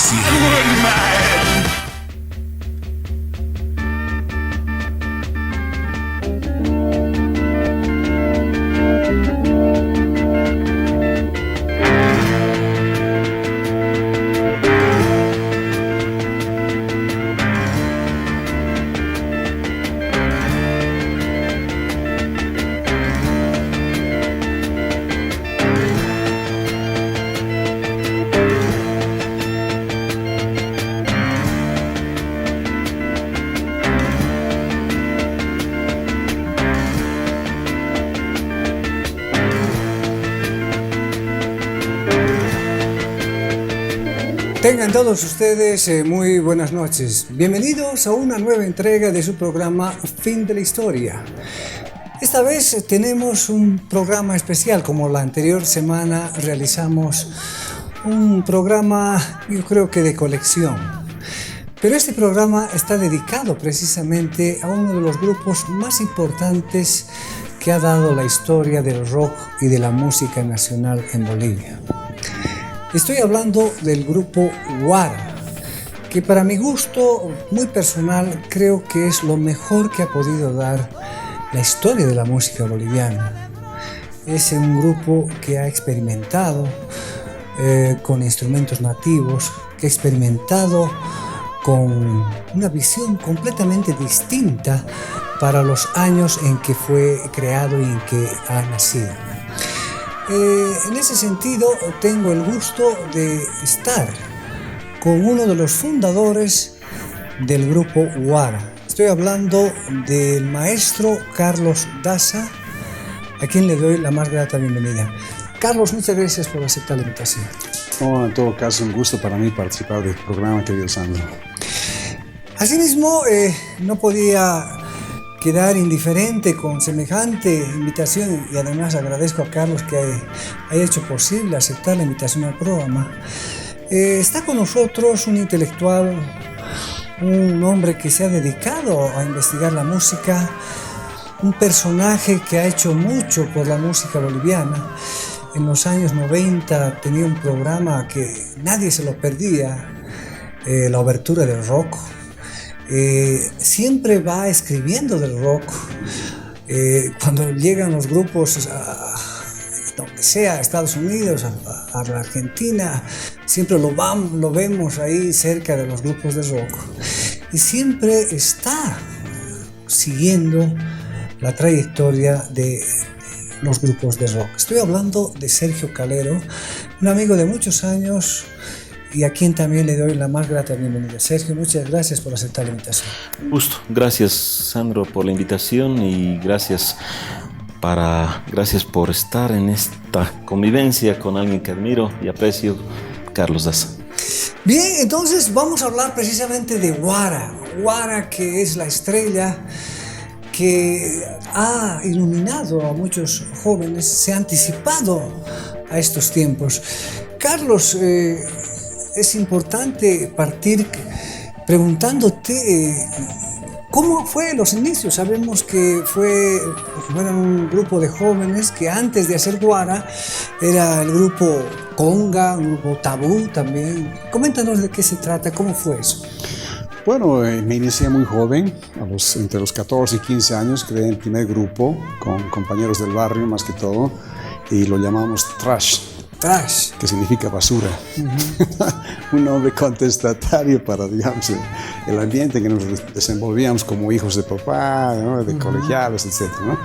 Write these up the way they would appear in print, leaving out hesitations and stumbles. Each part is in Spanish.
crazy. Tengan todos ustedes muy buenas noches. Bienvenidos a una nueva entrega de su programa Fin de la Historia. Esta vez tenemos un programa especial. Como la anterior semana realizamos un programa, yo creo que de colección. Pero este programa está dedicado precisamente a uno de los grupos más importantes que ha dado la historia del rock y de la música nacional en Bolivia. Estoy hablando del grupo Guara, que para mi gusto muy personal creo que es lo mejor que ha podido dar la historia de la música boliviana. Es un grupo que ha experimentado con instrumentos nativos, que ha experimentado con una visión completamente distinta para los años en que fue creado y en que ha nacido. En ese sentido, tengo el gusto de estar con uno de los fundadores del grupo Guara. Estoy hablando del maestro Carlos Daza, a quien le doy la más grata bienvenida. Carlos, muchas gracias por aceptar la invitación. No, en todo caso, un gusto para mí participar del programa, querido Sandro. Asimismo, no podía quedar indiferente con semejante invitación y además agradezco a Carlos que haya hecho posible aceptar la invitación al programa. Está con nosotros un intelectual, un hombre que se ha dedicado a investigar la música, un personaje que ha hecho mucho por la música boliviana. En los años 90 tenía un programa que nadie se lo perdía, la obertura del rock. Siempre va escribiendo del rock. Cuando llegan los grupos donde sea, a Estados Unidos, a la Argentina, siempre lo vemos ahí cerca de los grupos de rock y siempre está siguiendo la trayectoria de los grupos de rock. Estoy hablando de Sergio Calero, un amigo de muchos años y a quien también le doy la más grata bienvenida. Sergio, muchas gracias por aceptar la invitación. Gusto. Gracias, Sandro, por la invitación y gracias por estar en esta convivencia con alguien que admiro y aprecio, Carlos Daza. Bien, entonces vamos a hablar precisamente de Guara. Guara, que es la estrella que ha iluminado a muchos jóvenes, se ha anticipado a estos tiempos. Carlos, es importante partir preguntándote cómo fue los inicios. Sabemos que fueron un grupo de jóvenes que antes de hacer Guara era el grupo Conga, un grupo Tabú también. Coméntanos de qué se trata, cómo fue eso. Bueno, me inicié muy joven, entre los 14 y 15 años, creé el primer grupo con compañeros del barrio más que todo y lo llamamos Trash. Trash, que significa basura. Un nombre contestatario para, digamos, el ambiente que nos desenvolvíamos como hijos de papá, ¿no? De colegiados, etc., ¿no?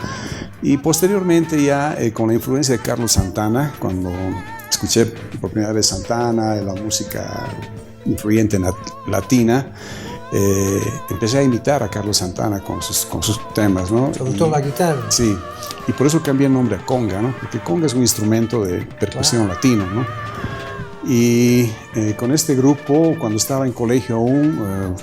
Y posteriormente ya con la influencia de Carlos Santana, cuando escuché por primera vez Santana, la música influyente latina, empecé a imitar a Carlos Santana con sus temas, ¿no? Sobre todo la guitarra. Sí, y por eso cambié el nombre a Conga, ¿no? Porque Conga es un instrumento de percusión latino, ¿no? Y con este grupo, cuando estaba en colegio aún,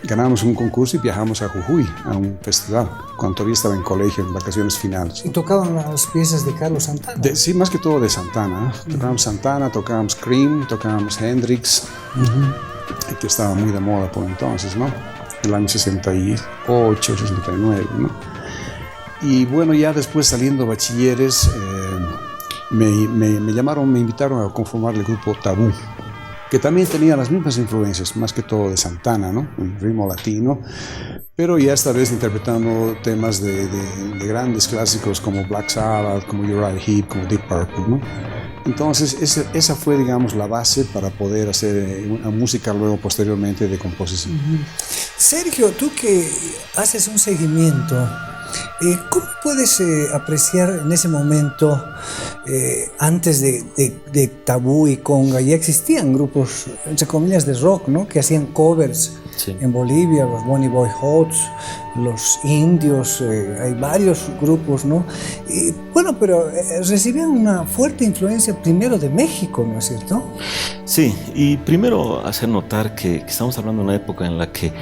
ganamos un concurso y viajamos a Jujuy, a un festival, cuando todavía estaba en colegio, en vacaciones finales. ¿Y tocaban las piezas de Carlos Santana? Sí, más que todo de Santana, ¿eh? Tocábamos Santana, tocábamos Cream, tocábamos Hendrix, que estaba muy de moda por entonces, ¿no? El año 68, 69, ¿no? Y bueno, ya después saliendo bachilleres, me invitaron a conformar el grupo Tabú, que también tenía las mismas influencias, más que todo de Santana, ¿no? Un ritmo latino, pero ya esta vez interpretando temas de grandes clásicos como Black Sabbath, como Uriah Heep, como Deep Purple, ¿no? Entonces esa fue, digamos, la base para poder hacer una música luego posteriormente de composición. Sergio, tú que haces un seguimiento, ¿cómo puedes apreciar en ese momento, antes de Tabú y Conga, ya existían grupos, entre comillas, de rock, ¿no? Que hacían covers en Bolivia, los Bonnie Boy Hots, los Indios, hay varios grupos, ¿no? Bueno, pero recibían una fuerte influencia primero de México, ¿no es cierto? Sí, y primero hacer notar que estamos hablando de una época en la que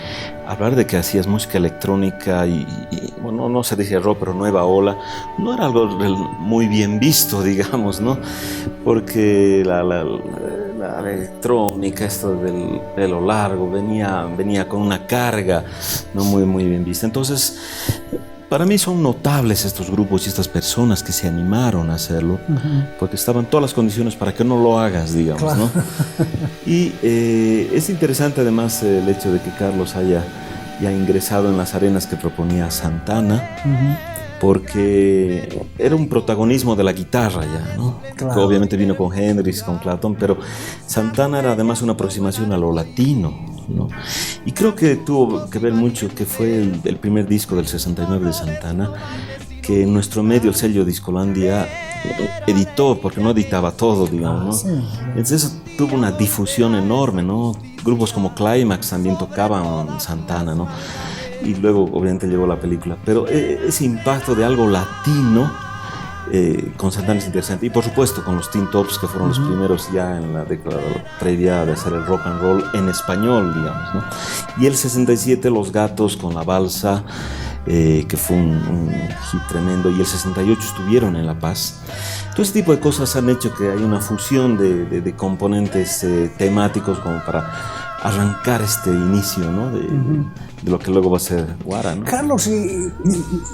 hablar de que hacías música electrónica y bueno, no se decía rock, pero nueva ola, no era algo muy bien visto, digamos, ¿no? Porque la electrónica, esto del pelo largo, venía con una carga no muy bien vista. Entonces, para mí son notables estos grupos y estas personas que se animaron a hacerlo, porque estaban todas las condiciones para que no lo hagas, digamos, claro, ¿no? Y es interesante además el hecho de que Carlos haya ya ingresado en las arenas que proponía Santana, porque era un protagonismo de la guitarra ya, ¿no? Claro. Que obviamente vino con Hendrix, con Clapton, pero Santana era además una aproximación a lo latino, ¿no? Y creo que tuvo que ver mucho que fue el primer disco del 69 de Santana, que en nuestro medio, el sello Discolandia, editó, porque no editaba todo, digamos, ¿no? Sí. Entonces eso tuvo una difusión enorme, ¿no? Grupos como Climax también tocaban Santana, ¿no? Y luego obviamente llegó la película, pero ese impacto de algo latino con Santana es interesante, y por supuesto con los Teen Tops, que fueron los primeros ya en la década previa de hacer el rock and roll en español, digamos, ¿no? Y el 67 Los Gatos con La Balsa, que fue un hit tremendo, y el 68 estuvieron en La Paz. Todo ese tipo de cosas han hecho que haya una fusión de componentes temáticos como para arrancar este inicio, ¿no? De lo que luego va a ser Guara, ¿no? Carlos, y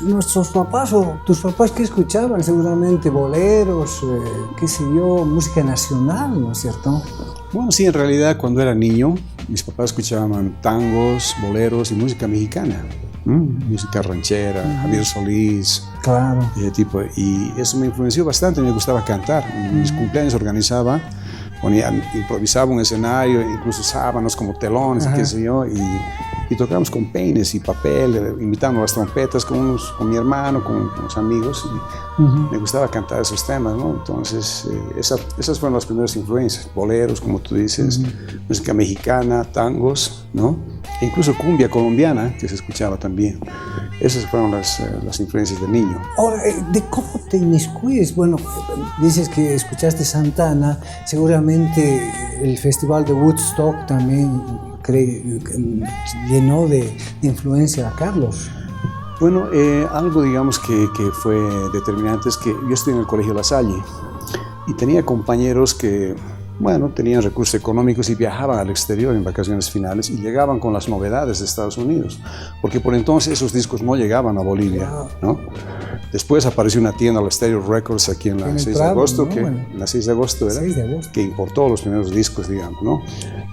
nuestros papás o tus papás, ¿qué escuchaban? Seguramente boleros, qué sé yo, música nacional, ¿no es cierto? Bueno, sí, en realidad cuando era niño, mis papás escuchaban tangos, boleros y música mexicana. Música ranchera, Javier Solís, claro, y eso me influenció bastante. Me gustaba cantar. En mis cumpleaños organizaba, improvisaba un escenario, incluso sábanos como telones, qué sé yo, y tocábamos con peines y papel, imitando las trompetas con mi hermano, con los amigos, y me gustaba cantar esos temas, ¿no? Entonces esas fueron las primeras influencias: boleros, como tú dices, música mexicana, tangos, ¿no? E incluso cumbia colombiana, que se escuchaba también. Esas fueron las influencias de niño. Ahora, ¿de cómo te inmiscuyes? Bueno, dices que escuchaste Santana, seguramente el Festival de Woodstock también llenó de influencia a Carlos. Bueno, algo, digamos, que fue determinante es que yo estuve en el Colegio La Salle y tenía compañeros que, bueno, tenían recursos económicos y viajaban al exterior en vacaciones finales y llegaban con las novedades de Estados Unidos, porque por entonces esos discos no llegaban a Bolivia, ¿no? Después apareció una tienda, la Stereo Records, aquí en la 6 de agosto, ¿no? En la 6 de agosto era, que importó los primeros discos, digamos, ¿no?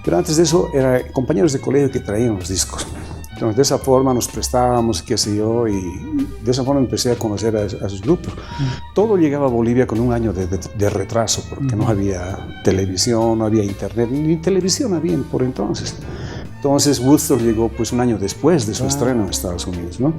Pero antes de eso, eran compañeros de colegio que traían los discos. Entonces, de esa forma nos prestábamos, qué sé yo, y de esa forma empecé a conocer a esos grupos. Todo llegaba a Bolivia con un año de retraso, porque no había televisión, no había internet, ni televisión había por entonces. Entonces, Woodstock llegó pues un año después de su estreno en Estados Unidos, ¿no?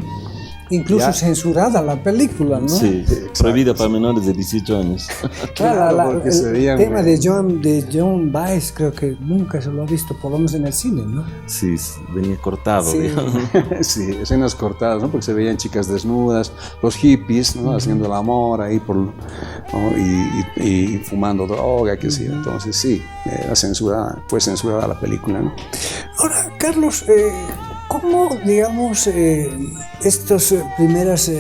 Incluso censurada la película, ¿no? Sí, prohibida para menores de 18 años. Claro, el tema de John Baez creo que nunca se lo ha visto, por lo menos en el cine, ¿no? Sí, venía cortado, sí. Sí, escenas cortadas, ¿no? Porque se veían chicas desnudas, los hippies, ¿no? Haciendo el amor ahí, ¿no? y fumando droga, qué sé yo. Entonces sí, fue censurada la película, ¿no? Ahora, Carlos, ¿cómo, digamos, estas primeras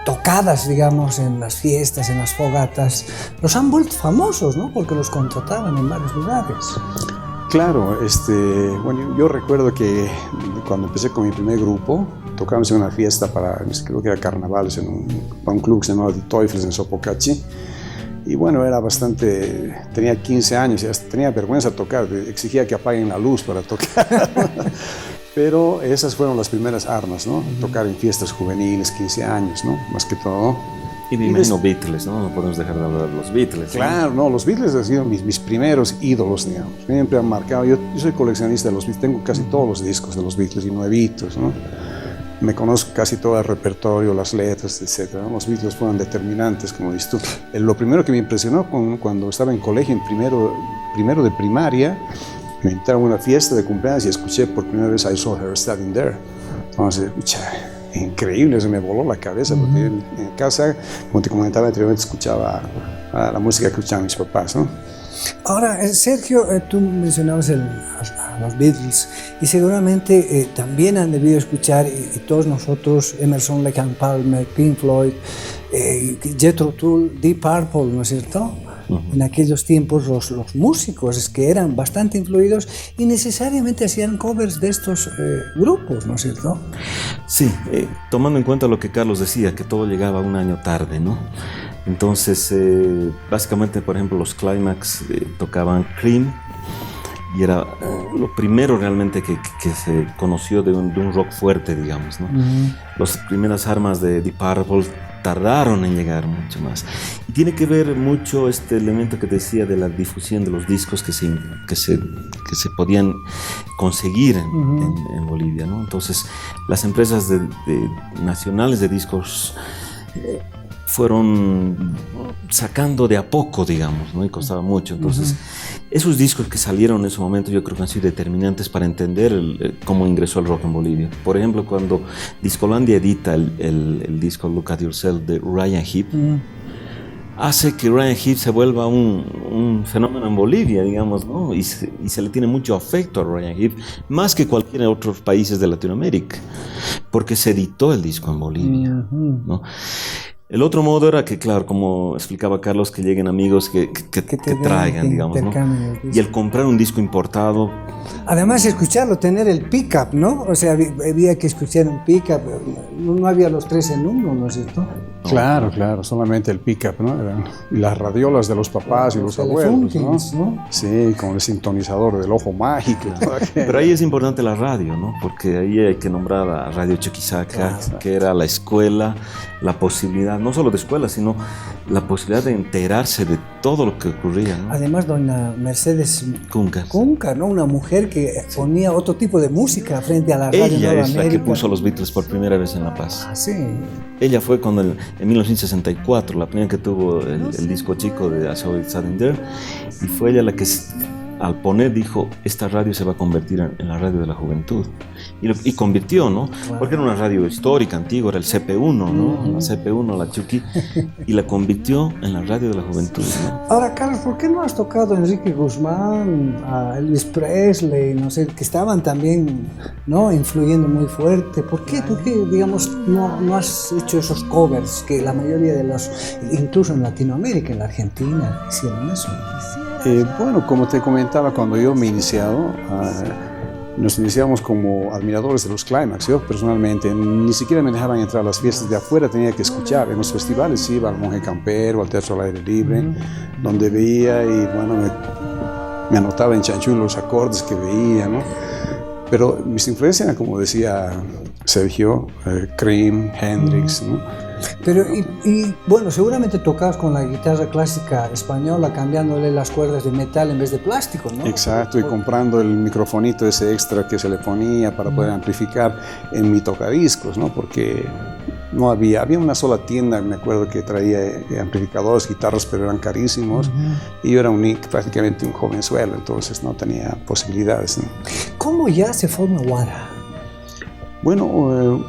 tocadas, digamos, en las fiestas, en las fogatas, los han vuelto famosos, ¿no? Porque los contrataban en varios lugares. Claro, bueno, yo recuerdo que cuando empecé con mi primer grupo, tocábamos en una fiesta creo que era carnavales, para un club que se llamaba The Teufels en Sopocachi, Y bueno, era bastante, tenía 15 años y hasta tenía vergüenza de tocar, exigía que apaguen la luz para tocar. Pero esas fueron las primeras armas, ¿no? Tocar en fiestas juveniles, 15 años, ¿no? Más que todo. Y me imagino Beatles, ¿no? No podemos dejar de hablar de los Beatles. Claro, no, los Beatles han sido mis primeros ídolos, digamos. Siempre han marcado. Yo soy coleccionista de los Beatles, tengo casi todos los discos de los Beatles y nuevitos, ¿no? Me conozco casi todo el repertorio, las letras, etc. ¿no? Los Beatles fueron determinantes, como dices tú. Lo primero que me impresionó cuando estaba en colegio, en primero de primaria, me invitaron a una fiesta de cumpleaños y escuché por primera vez I Saw Her Standing There. Entonces, increíble, se me voló la cabeza, porque en casa, como te comentaba anteriormente, escuchaba la música que escuchaban mis papás, ¿no? Ahora, Sergio, tú mencionabas a los Beatles y seguramente también han debido escuchar, y todos nosotros, Emerson, Lake and Palmer, Pink Floyd, Jethro Tull, Deep Purple, ¿no es cierto? En aquellos tiempos los músicos que eran bastante influidos y necesariamente hacían covers de estos grupos, ¿no es cierto? Sí, tomando en cuenta lo que Carlos decía, que todo llegaba un año tarde, ¿no? Entonces, básicamente, por ejemplo, los Climax tocaban Cream y era lo primero realmente que se conoció de un rock fuerte, digamos, ¿no? Las primeras armas de Deep Purple tardaron en llegar mucho más. Y tiene que ver mucho este elemento que te decía de la difusión de los discos que se podían conseguir en Bolivia, ¿no? Entonces, las empresas nacionales de discos fueron sacando de a poco, digamos, ¿no? Y costaba mucho. Entonces, esos discos que salieron en ese momento yo creo que han sido determinantes para entender cómo ingresó el rock en Bolivia. Por ejemplo, cuando Discolandia edita el disco Look at Yourself de Ryan Heap, hace que Ryan Heap se vuelva un fenómeno en Bolivia, digamos, ¿no? Y se le tiene mucho afecto a Ryan Heap, más que cualquier otro país de Latinoamérica, porque se editó el disco en Bolivia, ¿no? El otro modo era que, claro, como explicaba Carlos, que lleguen amigos que traigan, digamos, ¿no? Y el comprar un disco importado. Además, escucharlo, tener el pick-up, ¿no? O sea, había que escuchar un pick-up, no había los 3 en 1, ¿no es cierto? Claro, claro, solamente el pick-up, ¿no? Y las radiolas de los papás y los abuelos, ¿no? Sí, con el sintonizador del ojo mágico. Pero ahí es importante la radio, ¿no? Porque ahí hay que nombrar a Radio Chuquisaca, que era la escuela, la posibilidad, no solo de escuela, sino la posibilidad de enterarse de todo lo que ocurría, ¿no? Además, doña Mercedes Cunca, ¿no? Una mujer que ponía otro tipo de música frente a la radio. Ella es la que puso a los Beatles por primera vez en La Paz. Ah, sí. Ella fue cuando en 1964, la primera que tuvo el disco chico de I Saw It Standing There, y fue ella la que al poner dijo, esta radio se va a convertir en la radio de la juventud. Y convirtió, ¿no? Wow. Porque era una radio histórica, antigua, era el CP1, ¿no? La CP1, la Chucky, y la convirtió en la radio de la juventud, ¿no? Ahora, Carlos, ¿por qué no has tocado a Enrique Guzmán, a Elvis Presley, no sé, que estaban también, ¿no? Influyendo muy fuerte? ¿Por qué, digamos, no has hecho esos covers que la mayoría de los, incluso en Latinoamérica, en la Argentina, hicieron eso? Bueno, como te comentaba, cuando yo me he iniciado, nos iniciamos como admiradores de los Climax. Yo personalmente ni siquiera me dejaban entrar a las fiestas de afuera, tenía que escuchar. En los festivales iba al Monje Campero, al Teatro al Aire Libre, donde veía y bueno, me anotaba en chanchullo los acordes que veía, ¿no? Pero mis influencias eran, como decía Sergio, Cream, Hendrix, ¿no? Pero, y bueno, seguramente tocabas con la guitarra clásica española, cambiándole las cuerdas de metal en vez de plástico, ¿no? Exacto, y comprando el microfonito ese extra que se le ponía para poder amplificar en mi tocadiscos, ¿no? Porque no había una sola tienda, me acuerdo, que traía amplificadores, guitarras, pero eran carísimos, y yo era prácticamente un jovenzuelo, entonces no tenía posibilidades, ¿no? ¿Cómo ya se forma Guara? Bueno,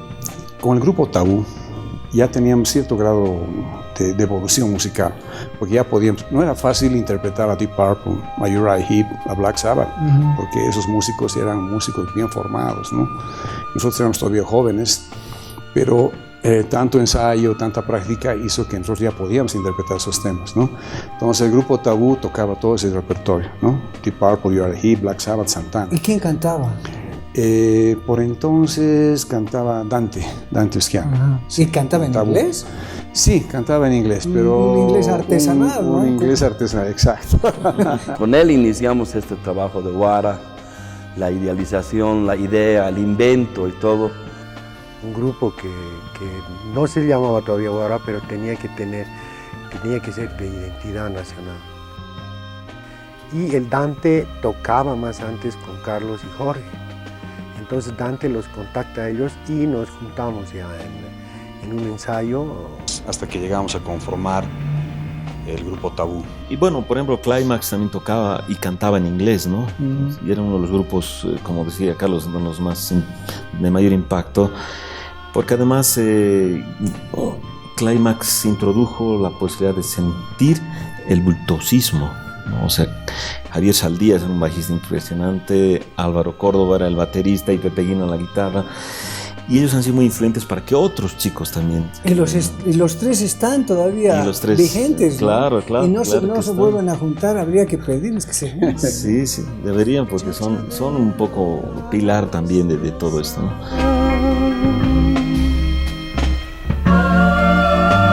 con el grupo Tabú ya teníamos cierto grado de evolución musical, porque ya podíamos, no era fácil interpretar a Deep Purple, a Uriah Heep, a Black Sabbath, porque esos músicos eran músicos bien formados, ¿no? Nosotros éramos todavía jóvenes, pero tanto ensayo, tanta práctica hizo que nosotros ya podíamos interpretar esos temas, ¿no? Entonces el grupo Tabú tocaba todo ese repertorio, ¿no? Deep Purple, Uriah Heep, Black Sabbath, Santana. ¿Y quién cantaba? Por entonces cantaba Dante Schiavone. ¿Y cantaba en inglés? Sí, cantaba en inglés, pero... Un inglés artesanal, ¿no? Un inglés artesanal, exacto. Con él iniciamos este trabajo de Guara, la idealización, la idea, el invento y todo. Un grupo que no se llamaba todavía Guara, pero tenía que ser de identidad nacional. Y el Dante tocaba más antes con Carlos y Jorge. Entonces Dante los contacta a ellos y nos juntamos ya en un ensayo. Hasta que llegamos a conformar el grupo Tabú. Y bueno, por ejemplo, Climax también tocaba y cantaba en inglés, ¿no? Y era uno de los grupos, como decía Carlos, de los más de mayor impacto, porque además Climax introdujo la posibilidad de sentir el virtuosismo, ¿no? O sea, Javier Saldías era un bajista impresionante, Álvaro Córdoba era el baterista y Pepe Guino en la guitarra. Y ellos han sido muy influyentes para que otros chicos también. Y los tres están todavía vigentes. Claro, ¿no? claro. Y no claro se vuelven a juntar, habría que pedirles que se junten. Sí, sí, deberían, porque son un poco pilar también de todo esto, ¿no?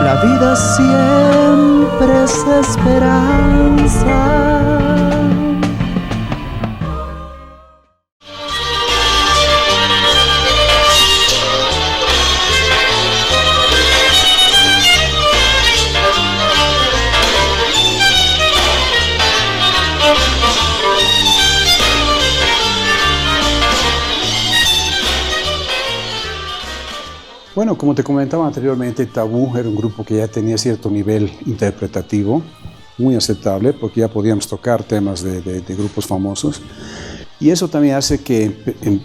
La vida siempre es esperanza. Bueno, como te comentaba anteriormente, Tabú era un grupo que ya tenía cierto nivel interpretativo, muy aceptable, porque ya podíamos tocar temas de grupos famosos. Y eso también hace que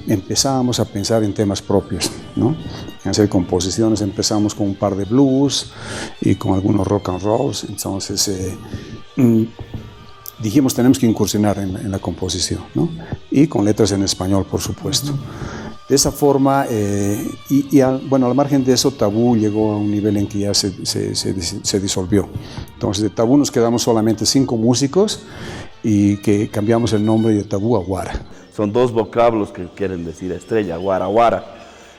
empezábamos a pensar en temas propios, ¿no? En hacer composiciones, empezamos con un par de blues y con algunos rock and rolls. Entonces dijimos, tenemos que incursionar en la composición, ¿no? Y con letras en español, por supuesto. De esa forma, bueno, al margen de eso, Tabú llegó a un nivel en que ya se disolvió. Entonces, de Tabú nos quedamos solamente 5 músicos y que cambiamos el nombre de Tabú a Guara. Son 2 vocablos que quieren decir estrella, Guara, Guara.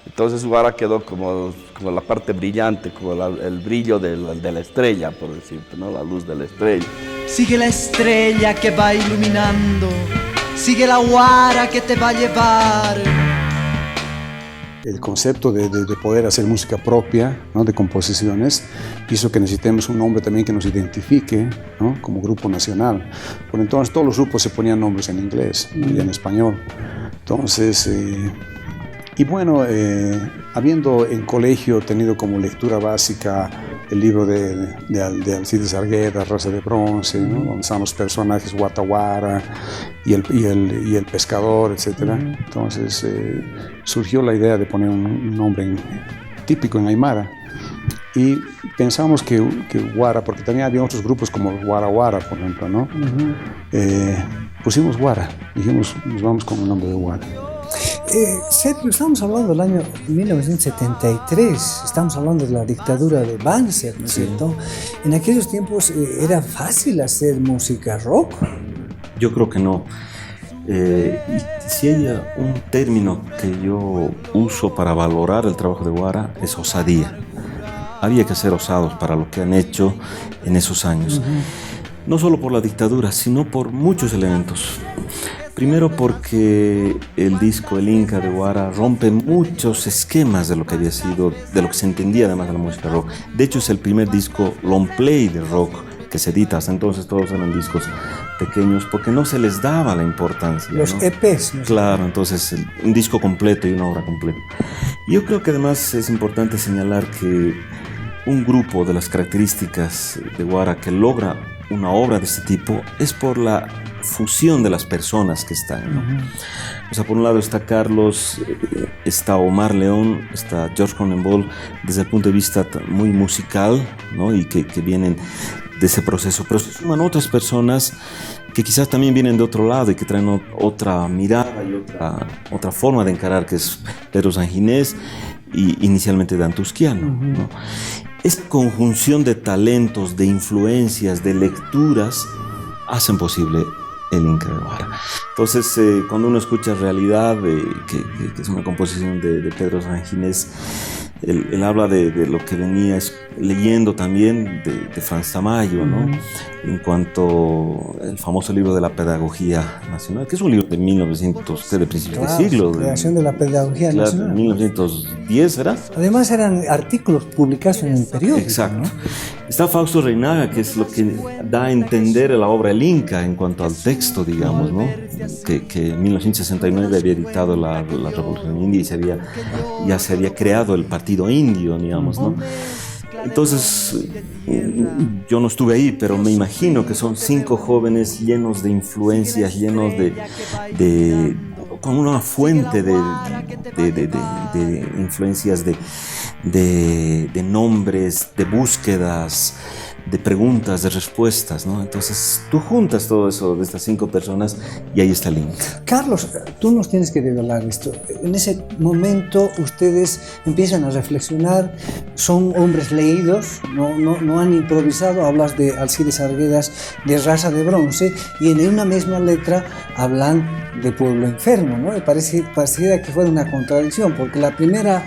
Entonces Guara quedó como la parte brillante, como el brillo de la estrella, por decirte, ¿no? La luz de la estrella. Sigue la estrella que va iluminando, sigue la Guara que te va a llevar. El concepto de poder hacer música propia, ¿no? De composiciones, hizo que necesitemos un nombre también que nos identifique, ¿no? Como grupo nacional. Por entonces todos los grupos se ponían nombres en inglés y en español. Entonces, y bueno, habiendo en colegio tenido como lectura básica el libro de Alcides Argueda, Raza de Bronce, ¿no? Donde están los personajes Guataguara y el pescador, etc. Entonces surgió la idea de poner un nombre típico en Aymara. Y pensamos que Guara, porque también había otros grupos como Guara Guara, por ejemplo, ¿no? Pusimos Guara, dijimos, nos vamos con el nombre de Guara. Sergio, estamos hablando del año 1973, estamos hablando de la dictadura de Banzer, ¿no es cierto? En aquellos tiempos era fácil hacer música rock. Yo creo que no. Y si hay un término que yo uso para valorar el trabajo de Guara, es osadía. Había que ser osados para lo que han hecho en esos años. No solo por la dictadura, sino por muchos elementos. Primero porque el disco El Inca de Guara rompe muchos esquemas de lo que había sido, de lo que se entendía además de la música rock. De hecho es el primer disco long play de rock que se edita. Hasta entonces todos eran discos pequeños porque no se les daba la importancia. Los ¿no? EPs. ¿no? Claro, entonces un disco completo y una obra completa. Y yo creo que además es importante señalar que un grupo de las características de Guara que logra una obra de este tipo es por la fusión de las personas que están, ¿no? O sea, por un lado está Carlos, está Omar León, está George Cronenbol, desde el punto de vista muy musical, ¿no? Y que vienen de ese proceso, pero se suman otras personas que quizás también vienen de otro lado y que traen otra mirada y otra forma de encarar, que es Pedro Sanginés y inicialmente Dan Tusquiano, ¿no? Esta conjunción de talentos, de influencias, de lecturas hacen posible el Inca de Guara. Entonces, cuando uno escucha Realidad, que es una composición de Pedro Sanginés, él habla de lo que venía leyendo también de Franz Tamayo, ¿no? En cuanto al famoso libro de la Pedagogía Nacional, que es un libro de 1900, de principios de siglo. Creación de la Pedagogía Nacional. 1910, ¿verdad? Además eran artículos publicados en el periódico. Exacto. ¿no? Está Fausto Reinaga, que es lo que da a entender la obra El Inca en cuanto al texto, digamos, ¿no? Que en 1969 había editado la Revolución India y ya se había creado el Partido Indio, digamos, ¿no? Entonces, yo no estuve ahí, pero me imagino que son 5 jóvenes llenos de influencias, llenos con una fuente de influencias, de nombres, de búsquedas, de preguntas, de respuestas, ¿no? Entonces tú juntas todo eso de estas 5 personas y ahí está el Inca. Carlos, tú nos tienes que revelar esto. En ese momento ustedes empiezan a reflexionar, son hombres leídos, no han improvisado. Hablas de Alcides Arguedas, de Raza de Bronce, y en una misma letra hablan de Pueblo Enfermo, ¿no? Pareciera que fuera una contradicción, porque la primera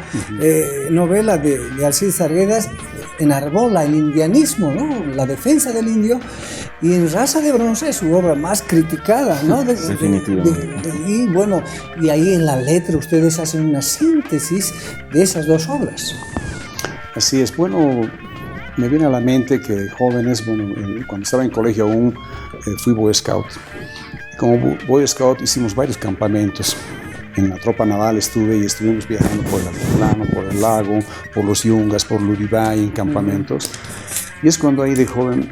novela de Alcides Arguedas enarbola el indianismo, ¿no? La defensa del indio, y en Raza de Bronce es su obra más criticada, ¿no? Definitivamente. Y bueno, y ahí en la letra ustedes hacen una síntesis de esas 2 obras. Así es. Bueno, me viene a la mente que jóvenes, bueno, cuando estaba en colegio aún fui Boy Scout. Como Boy Scout hicimos varios campamentos. En la tropa naval estuve y estuvimos viajando por el altiplano, por el lago, por los Yungas, por Luribay, en campamentos. Y es cuando ahí de joven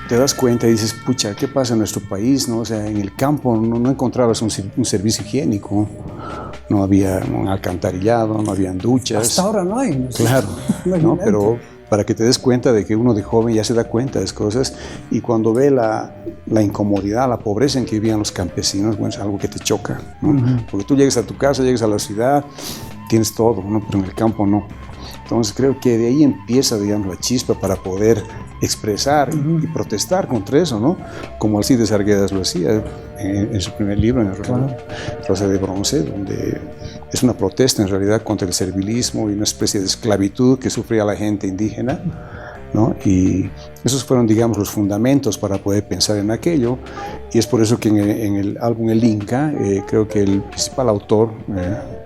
te das cuenta y dices, pucha, ¿qué pasa en nuestro país? ¿No? O sea, en el campo no encontrabas un servicio higiénico, no había un alcantarillado, no habían duchas. Hasta ahora no hay. ¿No? Claro, ¿no? Pero para que te des cuenta de que uno de joven ya se da cuenta de esas cosas, y cuando ve la incomodidad, la pobreza en que vivían los campesinos, bueno, es algo que te choca, ¿no? Porque tú llegas a tu casa, llegas a la ciudad, tienes todo, ¿no? Pero en el campo no. Entonces creo que de ahí empieza, digamos, la chispa para poder expresar y protestar contra eso, ¿no? Como Alcides Arguedas lo hacía en su primer libro, en Raza de Bronce, donde es una protesta en realidad contra el servilismo y una especie de esclavitud que sufría la gente indígena, ¿no? Y esos fueron, digamos, los fundamentos para poder pensar en aquello, y es por eso que en el álbum El Inca, creo que el principal autor,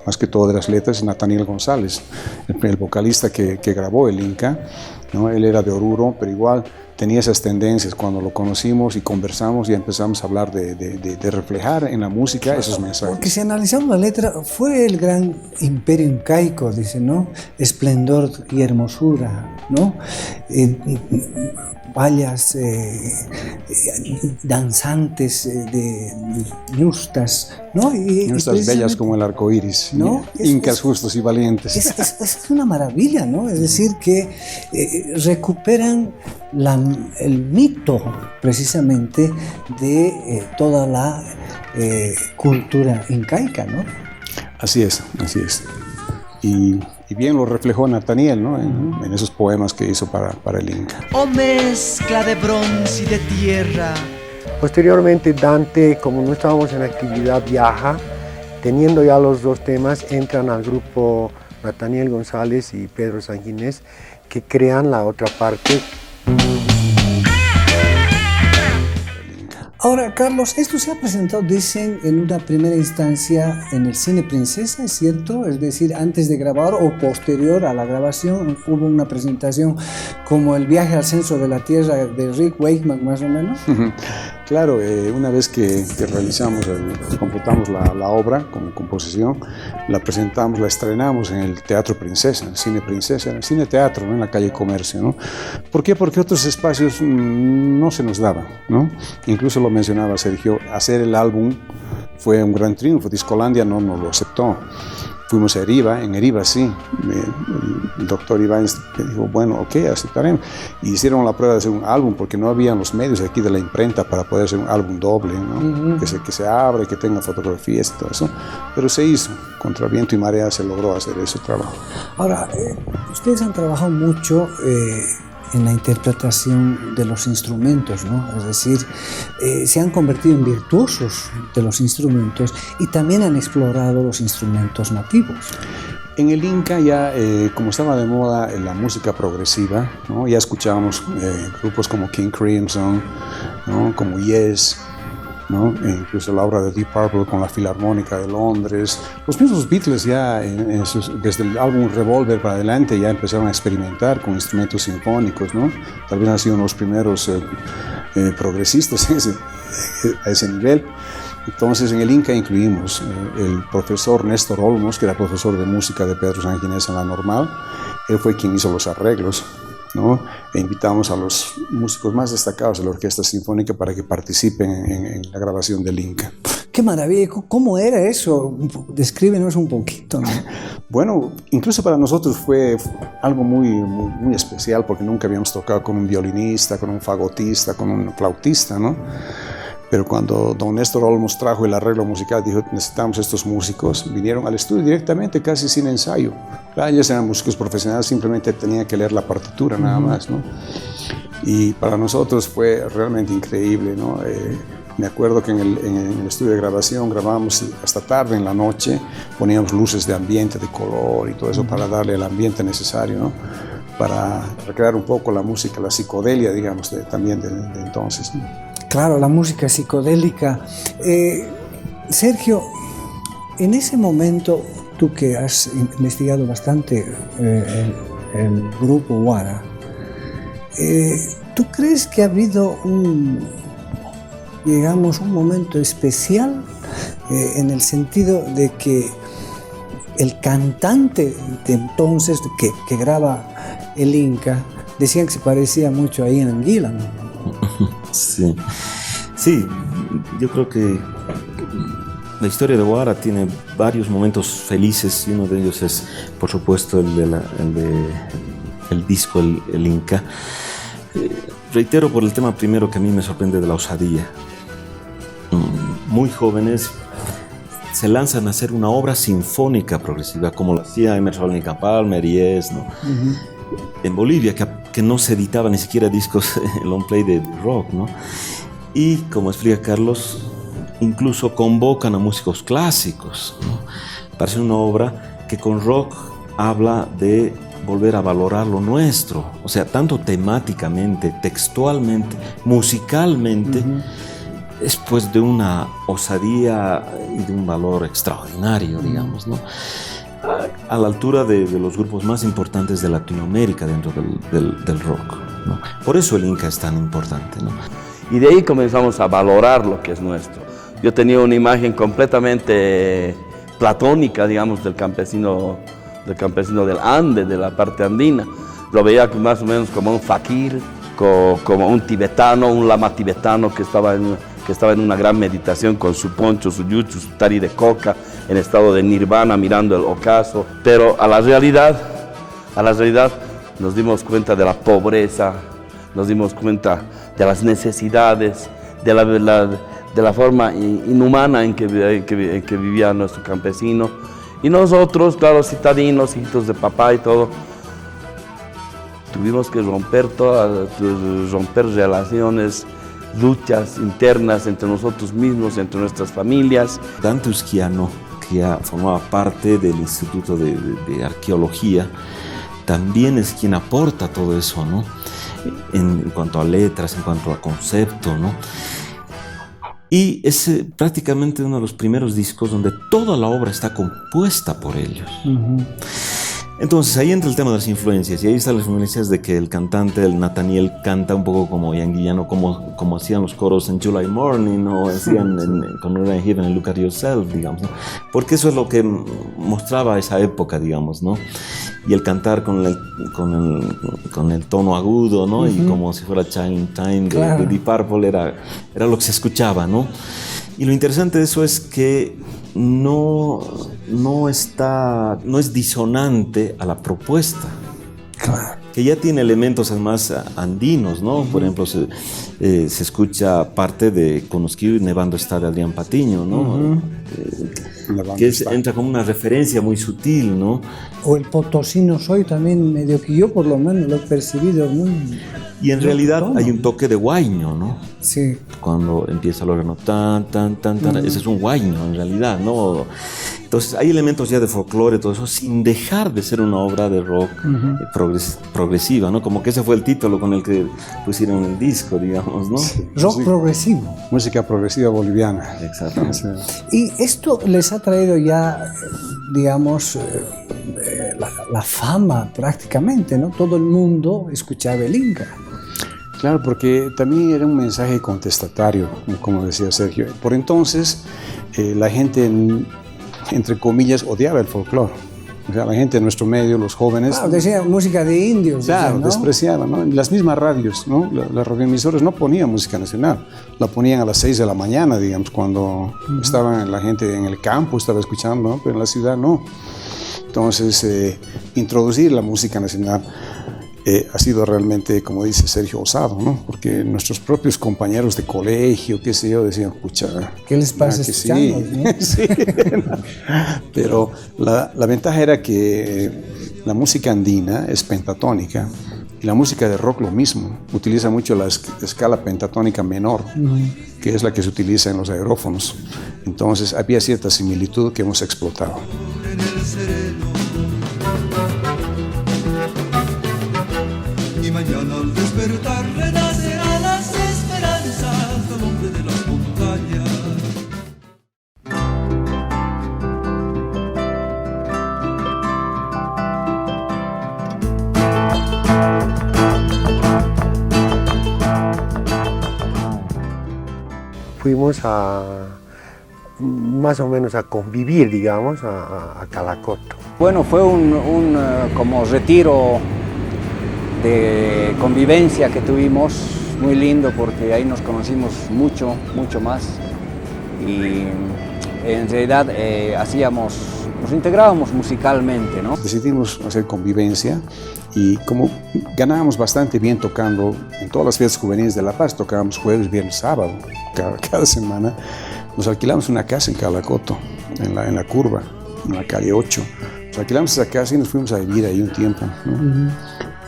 más que todo de las letras, es Nathaniel González, el vocalista que grabó El Inca, ¿no? Él era de Oruro, pero igual tenía esas tendencias. Cuando lo conocimos y conversamos, ya empezamos a hablar de reflejar en la música esos mensajes. Porque si analizamos la letra, fue el gran imperio incaico, dice, ¿no? Esplendor y hermosura, ¿no? Vallas danzantes de ñustas, ¿no? Ñustas bellas como el arco iris, ¿no? Incas justos y valientes. Es una maravilla, ¿no? Es decir, que recuperan el mito, precisamente, de toda la cultura incaica, ¿no? Así es, así es. Y bien lo reflejó Nathaniel, ¿no? En esos poemas que hizo para el Inca. Oh mezcla de bronce y de tierra. Posteriormente Dante, como no estábamos en actividad, viaja. Teniendo ya los 2 temas, entran al grupo Nathaniel González y Pedro Sanguinés, que crean la otra parte. Ahora, Carlos, esto se ha presentado, dicen, en una primera instancia en el Cine Princesa, ¿es cierto? Es decir, antes de grabar o posterior a la grabación hubo una presentación como El viaje al centro de la Tierra de Rick Wakeman, más o menos. Claro, una vez que realizamos, completamos la obra como composición, la presentamos, la estrenamos en el Teatro Princesa, en el Cine Princesa, en el Cine Teatro, ¿no? En la calle Comercio, ¿no? ¿Por qué? Porque otros espacios no se nos daban, ¿no? Incluso lo mencionaba Sergio, hacer el álbum fue un gran triunfo. Discolandia no nos lo aceptó. Fuimos a Eriva, en Eriva sí, el doctor Ibáñez dijo, bueno, ok, aceptaremos. Y hicieron la prueba de hacer un álbum, porque no habían los medios aquí de la imprenta para poder hacer un álbum doble, ¿no? Que se abra, que tenga fotografías y todo eso. Pero se hizo, contra viento y marea se logró hacer ese trabajo. Ahora, ustedes han trabajado mucho en la interpretación de los instrumentos, ¿no? Es decir, se han convertido en virtuosos de los instrumentos y también han explorado los instrumentos nativos. En el Inca ya, como estaba de moda la música progresiva, ¿no? Ya escuchábamos grupos como King Crimson, ¿no? Como Yes, ¿no? E incluso la obra de Deep Purple con la Filarmónica de Londres. Los mismos Beatles ya, desde el álbum Revolver para adelante, ya empezaron a experimentar con instrumentos sinfónicos, ¿no? Tal vez han sido los primeros progresistas a ese nivel. Entonces en el Inca incluimos el profesor Néstor Olmos, que era profesor de música de Pedro Sanginés en la Normal. Él fue quien hizo los arreglos, ¿no? E invitamos a los músicos más destacados de la Orquesta Sinfónica para que participen en la grabación del Inca. ¡Qué maravilla! ¿Cómo era eso? Descríbenos un poquito, ¿no? Bueno, incluso para nosotros fue algo muy especial, porque nunca habíamos tocado con un violinista, con un fagotista, con un flautista, ¿no? Pero cuando don Néstor Olmos trajo el arreglo musical, dijo, necesitamos estos músicos, vinieron al estudio directamente, casi sin ensayo. Claro, ellos eran músicos profesionales, simplemente tenían que leer la partitura nada más, ¿no? Y para nosotros fue realmente increíble, ¿no? Me acuerdo que en el estudio de grabación grabábamos hasta tarde en la noche, poníamos luces de ambiente, de color y todo eso para darle el ambiente necesario, ¿no? Para recrear un poco la música, la psicodelia, digamos, también de entonces, ¿no? Claro, la música psicodélica. Sergio, en ese momento, tú que has investigado bastante el grupo Guara, ¿tú crees que ha habido un momento especial en el sentido de que el cantante de entonces que graba el Inca decían que se parecía mucho a Ian Gillan? Sí, yo creo que la historia de Guara tiene varios momentos felices y uno de ellos es, por supuesto, el disco el Inca. Reitero por el tema primero que a mí me sorprende de la osadía. Muy jóvenes se lanzan a hacer una obra sinfónica progresiva como lo hacía Emerson Lake and Palmer y Yes, ¿no? En Bolivia, que no se editaba ni siquiera discos long play de rock, ¿no? Y como explica Carlos, incluso convocan a músicos clásicos, ¿no? Parece una obra que con rock habla de volver a valorar lo nuestro, o sea, tanto temáticamente, textualmente, musicalmente, es pues de una osadía y de un valor extraordinario, digamos, ¿no? A la altura de los grupos más importantes de Latinoamérica dentro del rock, ¿no? Por eso el Inca es tan importante, ¿no? Y de ahí comenzamos a valorar lo que es nuestro. Yo tenía una imagen completamente platónica, digamos, del campesino del Ande, de la parte andina. Lo veía más o menos como un fakir, como un tibetano, un lama tibetano que estaba en una gran meditación con su poncho, su yuchu, su tari de coca, en estado de nirvana, mirando el ocaso. Pero a la realidad nos dimos cuenta de la pobreza, nos dimos cuenta de las necesidades, de la forma inhumana en que vivía nuestro campesino. Y nosotros, claro, citadinos, hijitos de papá y todo, tuvimos que romper relaciones, luchas internas entre nosotros mismos, entre nuestras familias. Dante Usquiano, que ya formaba parte del Instituto de Arqueología, también es quien aporta todo eso, ¿no? En cuanto a letras, en cuanto a concepto, ¿no? Y es prácticamente uno de los primeros discos donde toda la obra está compuesta por ellos. Entonces ahí entra el tema de las influencias, y ahí están las influencias de que el cantante, el Nathaniel, canta un poco como Ian Gillan, como hacían los coros en July Morning, o hacían con Uriah Heep en Look at Yourself, digamos, ¿no? Porque eso es lo que mostraba esa época, digamos, ¿no? Y el cantar con el tono agudo, ¿no? Y como si fuera Chime Time de Deep Purple, era lo que se escuchaba, ¿no? Y lo interesante de eso es que no es disonante a la propuesta. Claro. Que ya tiene elementos además andinos, ¿no? Por ejemplo, se escucha parte de Conosquiu y Nevando está de Adrián Patiño, ¿no? entra como una referencia muy sutil, ¿no? O el potosino soy también, medio que yo por lo menos lo he percibido muy... Y en realidad hay un toque de guayno, ¿no? Sí. Cuando empieza el órgano, tan, ese es un guayno en realidad, ¿no? Entonces hay elementos ya de folclore, todo eso, sin dejar de ser una obra de rock progresiva, ¿no? Como que ese fue el título con el que pusieron el disco, digamos, ¿no? Sí. Rock progresivo. Música progresiva boliviana. Exacto. Y esto les ha traído ya, digamos, la fama prácticamente, ¿no? Todo el mundo escuchaba el Inca. Claro, porque también era un mensaje contestatario, como decía Sergio. Por entonces, la gente, entre comillas, odiaba el folclore. O sea, la gente de nuestro medio, los jóvenes... Claro, decían música de indios. Claro, ¿no? despreciaban, ¿no? Las mismas radios, ¿no? Las radioemisoras no ponían música nacional. La ponían a las 6 de la mañana, digamos, cuando estaban la gente en el campo, estaba escuchando, ¿no? Pero en la ciudad no. Entonces, introducir la música nacional ha sido realmente, como dice Sergio, osado, ¿no? Porque nuestros propios compañeros de colegio, qué sé yo, decían, pucha... ¿Qué les pasa escuchando? Sí, ¿no? sí. Pero la ventaja era que la música andina es pentatónica y la música de rock lo mismo. Utiliza mucho la escala pentatónica menor, que es la que se utiliza en los aerófonos. Entonces había cierta similitud que hemos explotado. Mañana al despertar renacerán las esperanzas del hombre de las montañas. Fuimos más o menos a convivir, digamos, a Calacoto. Bueno, fue un como retiro de convivencia que tuvimos, muy lindo porque ahí nos conocimos mucho más y en realidad nos integrábamos musicalmente, ¿no? Decidimos hacer convivencia y como ganábamos bastante bien tocando en todas las fiestas juveniles de La Paz, tocábamos jueves, viernes, sábado, cada semana, nos alquilamos una casa en Calacoto, en la curva, en la calle 8. Nos alquilamos esa casa y nos fuimos a vivir ahí un tiempo, ¿no?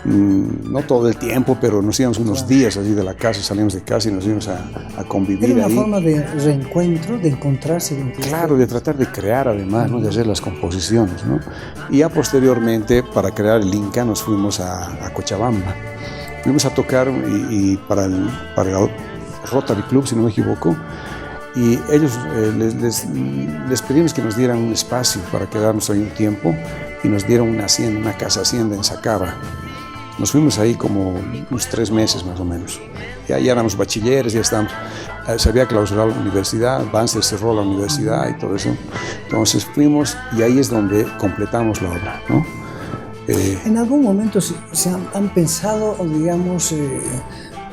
No todo el tiempo, pero nos íbamos unos días allí de la casa, salimos de casa y nos íbamos a convivir ahí. Era una forma de reencuentro, de encontrarse. Claro, de tratar de crear además, ¿no? De hacer las composiciones, ¿no? Y ya posteriormente, para crear el Inca, nos fuimos a Cochabamba. Fuimos a tocar y para el Rotary Club, si no me equivoco, y ellos les pedimos que nos dieran un espacio para quedarnos ahí un tiempo y nos dieron una hacienda, una casa hacienda en Sacaba. Nos fuimos ahí como unos 3 meses más o menos. Ya éramos bachilleres, ya estábamos, se había clausurado la universidad, Banzer cerró la universidad y todo eso. Entonces fuimos y ahí es donde completamos la obra, ¿no? ¿En algún momento se han pensado, digamos,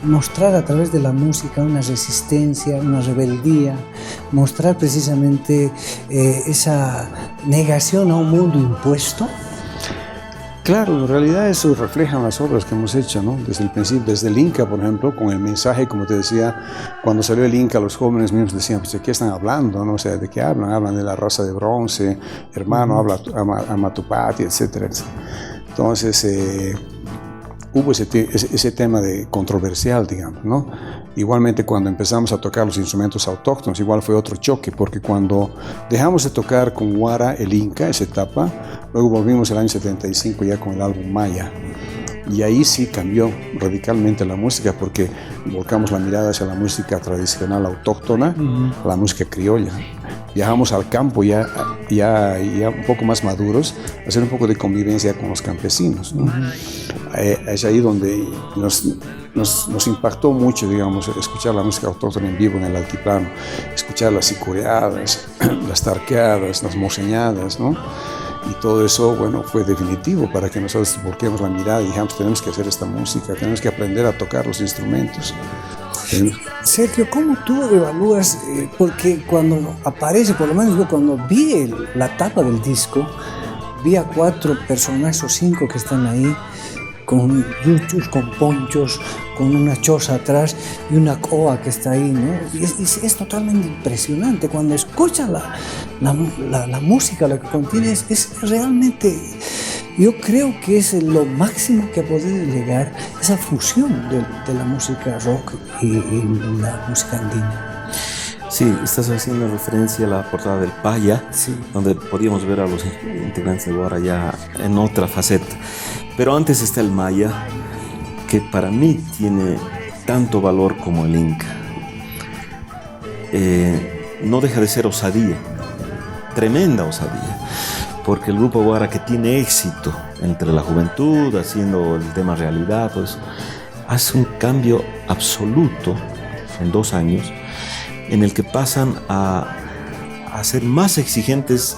mostrar a través de la música una resistencia, una rebeldía, mostrar precisamente esa negación a un mundo impuesto? Claro, en realidad eso reflejan las obras que hemos hecho, ¿no? Desde el principio, desde el Inca, por ejemplo, con el mensaje, como te decía, cuando salió el Inca, los jóvenes mismos decían, pues, ¿de qué están hablando? ¿No? O sea, ¿de qué hablan? Hablan de la raza de bronce, hermano, ama tu patria, etcétera, etcétera. Entonces, hubo ese tema de controversial, digamos, ¿no? Igualmente cuando empezamos a tocar los instrumentos autóctonos, igual fue otro choque, porque cuando dejamos de tocar con Guara, el Inca, esa etapa, luego volvimos el año 75 ya con el álbum Maya. Y ahí sí cambió radicalmente la música, porque volcamos la mirada hacia la música tradicional autóctona, a la música criolla. Viajamos al campo ya un poco más maduros, a hacer un poco de convivencia con los campesinos, ¿no? Es ahí donde nos impactó mucho, digamos, escuchar la música autóctona en vivo en el altiplano, escuchar las sicureadas, las tarqueadas, las moseñadas, ¿no? Y todo eso, bueno, fue definitivo para que nosotros volquemos la mirada y dijamos, tenemos que hacer esta música, tenemos que aprender a tocar los instrumentos. Sergio, ¿cómo tú evalúas? Porque cuando aparece, por lo menos yo cuando vi la tapa del disco, vi a 4 personajes o 5 que están ahí, con yuchus, con ponchos, con una choza atrás y una coa que está ahí, ¿no? Y es totalmente impresionante. Cuando escuchas la música, lo que contiene, es realmente... Yo creo que es lo máximo que ha podido llegar, esa fusión de la música rock y la música andina. Sí, estás haciendo referencia a la portada del Paya, Sí. donde podíamos ver a los integrantes de Guara ya en otra faceta. Pero antes está el Maya, que para mí tiene tanto valor como el Inca. No deja de ser osadía, tremenda osadía, porque el grupo Guara, que tiene éxito entre la juventud, haciendo el tema realidad, pues, hace un cambio absoluto en 2 años, en el que pasan a ser más exigentes,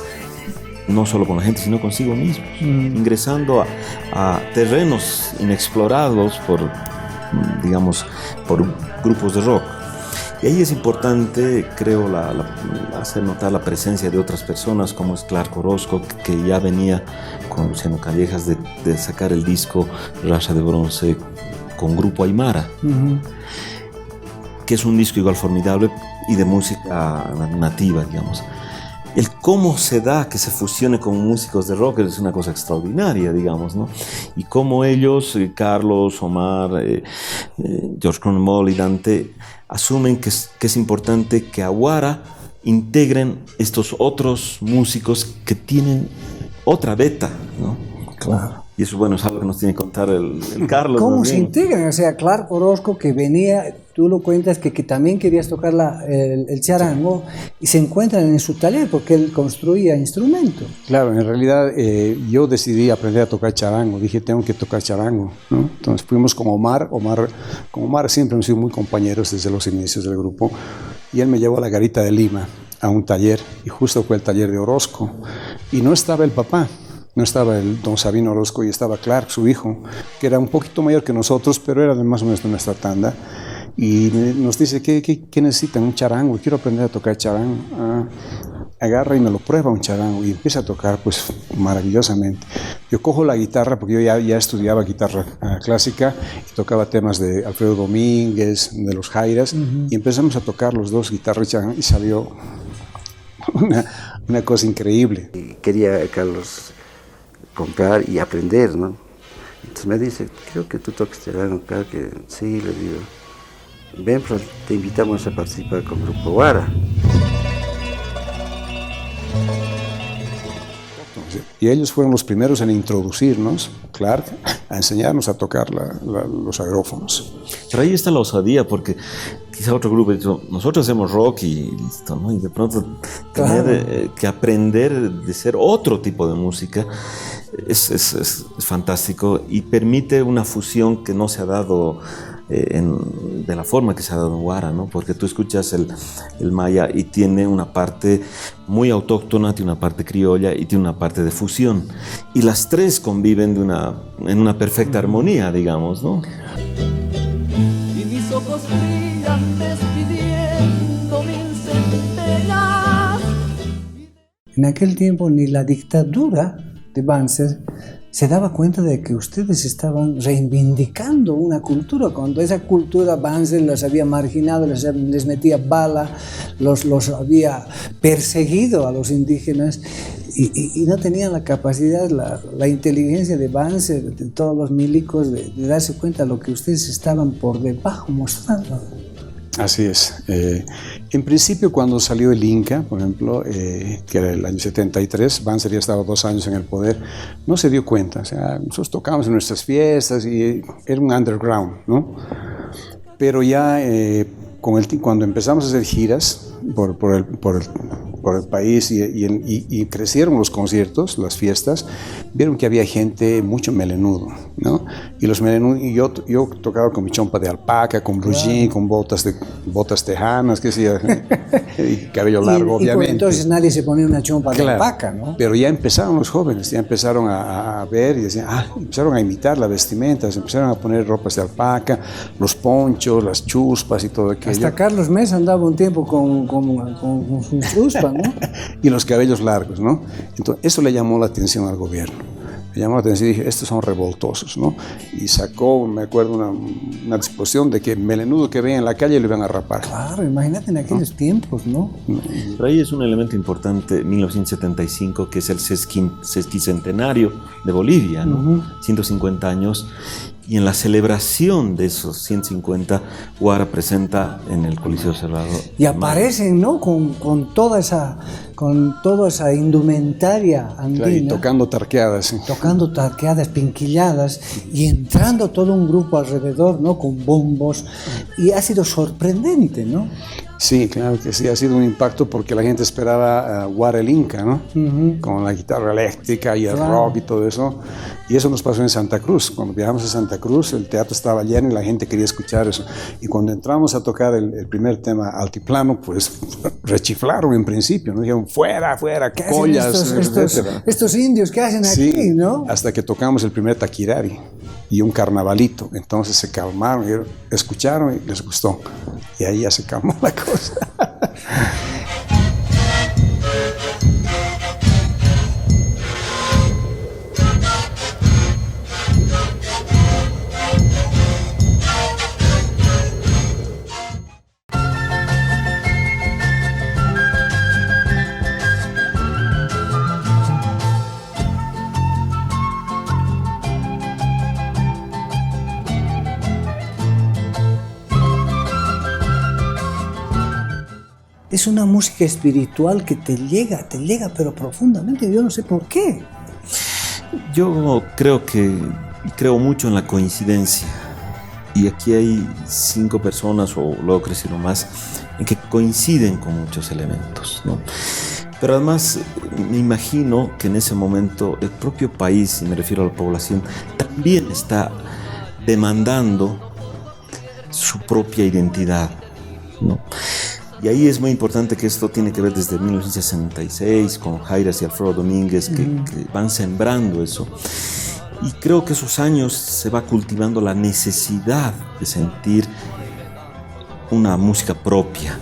no solo con la gente, sino consigo mismos, ingresando a terrenos inexplorados por grupos de rock. Y ahí es importante, creo, hacer notar la presencia de otras personas, como es Clark Orozco, que ya venía con Luciano Callejas de sacar el disco Raza de Bronce con Grupo Aymara, que es un disco igual formidable y de música nativa, digamos. El cómo se da que se fusione con músicos de rock es una cosa extraordinaria, digamos, ¿no? Y cómo ellos, Carlos, Omar, George Cronenwald y Dante, asumen que es importante que a Guara integren estos otros músicos que tienen otra beta, ¿no? Claro. Y eso, bueno, es algo que nos tiene que contar el Carlos. ¿Cómo ¿no? se integran? O sea, Clark Orozco, que venía, tú lo cuentas, que también querías tocar el charango, y se encuentran en su taller porque él construía instrumentos. Claro, en realidad yo decidí aprender a tocar charango, dije tengo que tocar charango, ¿no? Entonces fuimos con Omar siempre hemos sido muy compañeros desde los inicios del grupo, y él me llevó a la Garita de Lima, a un taller, y justo fue el taller de Orozco, y no estaba el papá. No estaba el don Sabino Orozco y estaba Clark, su hijo, que era un poquito mayor que nosotros, pero era de más o menos de nuestra tanda. Y nos dice, ¿qué necesitan? Un charango, quiero aprender a tocar charango. Agarra y me lo prueba un charango y empieza a tocar pues maravillosamente. Yo cojo la guitarra, porque yo ya estudiaba guitarra clásica y tocaba temas de Alfredo Domínguez, de los Jairas, y empezamos a tocar los dos, guitarra y charango, y salió una cosa increíble. Quería Carlos comprar y aprender, ¿no? Entonces me dice, creo que tú toques charango acá, que sí, le digo, ven, pues te invitamos a participar con Grupo Guara. Y ellos fueron los primeros en introducirnos, Clark, a enseñarnos a tocar los agrófonos. Pero ahí está la osadía, porque quizá otro grupo dijo, nosotros hacemos rock y listo, ¿no? Y de pronto tener que aprender de ser otro tipo de música es fantástico y permite una fusión que no se ha dado de la forma que se ha dado en Guara, ¿no? Porque tú escuchas el maya y tiene una parte muy autóctona, tiene una parte criolla y tiene una parte de fusión. Y las tres conviven en una perfecta armonía, digamos, ¿no? Y mis ojos brillan despidiendo mil centellas. En aquel tiempo ni la dictadura de Banzer se daba cuenta de que ustedes estaban reivindicando una cultura, cuando esa cultura Banzer las había marginado, les metía bala, los había perseguido a los indígenas y no tenían la capacidad, la inteligencia de Banzer, de todos los milicos, de darse cuenta de lo que ustedes estaban por debajo mostrando. Así es. En principio, cuando salió el Inca, por ejemplo, que era el año 73, Banzer ya estaba 2 años en el poder, no se dio cuenta. O sea, nosotros tocábamos en nuestras fiestas y era un underground, ¿no? Pero ya cuando empezamos a hacer giras por el país y crecieron los conciertos, las fiestas, vieron que había gente mucho melenudo, ¿no? Y los melenudos, y yo tocaba con mi chompa de alpaca, con blue jean, con botas tejanas, qué sé yo, y cabello largo, obviamente. Entonces nadie se ponía una chompa de alpaca, ¿no? Pero ya empezaron los jóvenes, ya empezaron a ver y decían, empezaron a imitar la vestimenta, se empezaron a poner ropas de alpaca, los ponchos, las chuspas y todo aquello. Hasta Carlos Mesa andaba un tiempo con sus chuspas, ¿no? Y los cabellos largos, ¿no? Entonces, eso le llamó la atención al gobierno. me llamó la atención y dije, estos son revoltosos, ¿no? Y sacó, me acuerdo, una disposición de que melenudo que veía en la calle lo iban a rapar. Claro, imagínate en aquellos tiempos, ¿no? Pero ahí es un elemento importante, 1975, que es el sesquicentenario de Bolivia, ¿no? 150 años. Y en la celebración de esos 150, Guara presenta en el Coliseo Cerrado. Y aparecen, ¿no? Con toda esa indumentaria andina. Claro, y tocando tarqueadas. ¿Sí? Tocando tarqueadas, pinquilladas, y entrando todo un grupo alrededor, ¿no? Con bombos. Y ha sido sorprendente, ¿no? Sí, claro que sí, ha sido un impacto porque la gente esperaba Guara el Inca, ¿no? Con la guitarra eléctrica y el rock y todo eso. Y eso nos pasó en Santa Cruz. Cuando viajamos a Santa Cruz, el teatro estaba lleno y la gente quería escuchar eso. Y cuando entramos a tocar el primer tema, Altiplano, pues rechiflaron en principio, ¿no? Dijeron, fuera, collas, estos indios que hacen aquí, sí, ¿no? Hasta que tocamos el primer taquirari y un carnavalito. Entonces se calmaron, escucharon y les gustó. Y ahí ya se calmó la cosa. Es una música espiritual que te llega, pero profundamente, yo no sé por qué. Yo creo mucho en la coincidencia. Y aquí hay 5 personas, o luego crecieron más, en que coinciden con muchos elementos, ¿no? Pero además me imagino que en ese momento el propio país, y me refiero a la población, también está demandando su propia identidad, ¿no? Y ahí es muy importante que esto tiene que ver desde 1966 con Jairas y Alfredo Domínguez que van sembrando eso. Y creo que esos años se va cultivando la necesidad de sentir una música propia,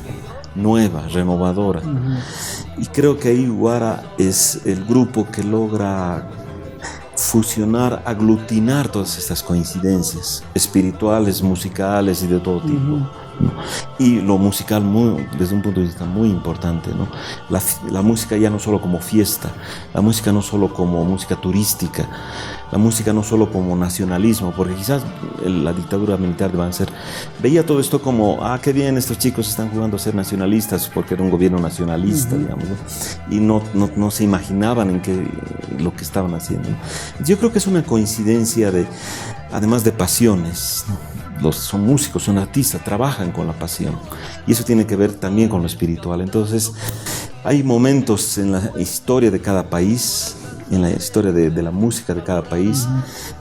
nueva, renovadora. Y creo que ahí Guara es el grupo que logra fusionar, aglutinar todas estas coincidencias espirituales, musicales y de todo tipo. Y lo musical desde un punto de vista muy importante, ¿no? La música ya no solo como fiesta, la música no solo como música turística, la música no solo como nacionalismo, porque quizás la dictadura militar de Banzer veía todo esto como, qué bien, estos chicos están jugando a ser nacionalistas, porque era un gobierno nacionalista, digamos, ¿no? Y no se imaginaban en lo que estaban haciendo, ¿no? Yo creo que es una coincidencia además de pasiones, ¿no? Son músicos, son artistas, trabajan con la pasión. Y eso tiene que ver también con lo espiritual. Entonces, hay momentos en la historia de cada país, en la historia de la música de cada país,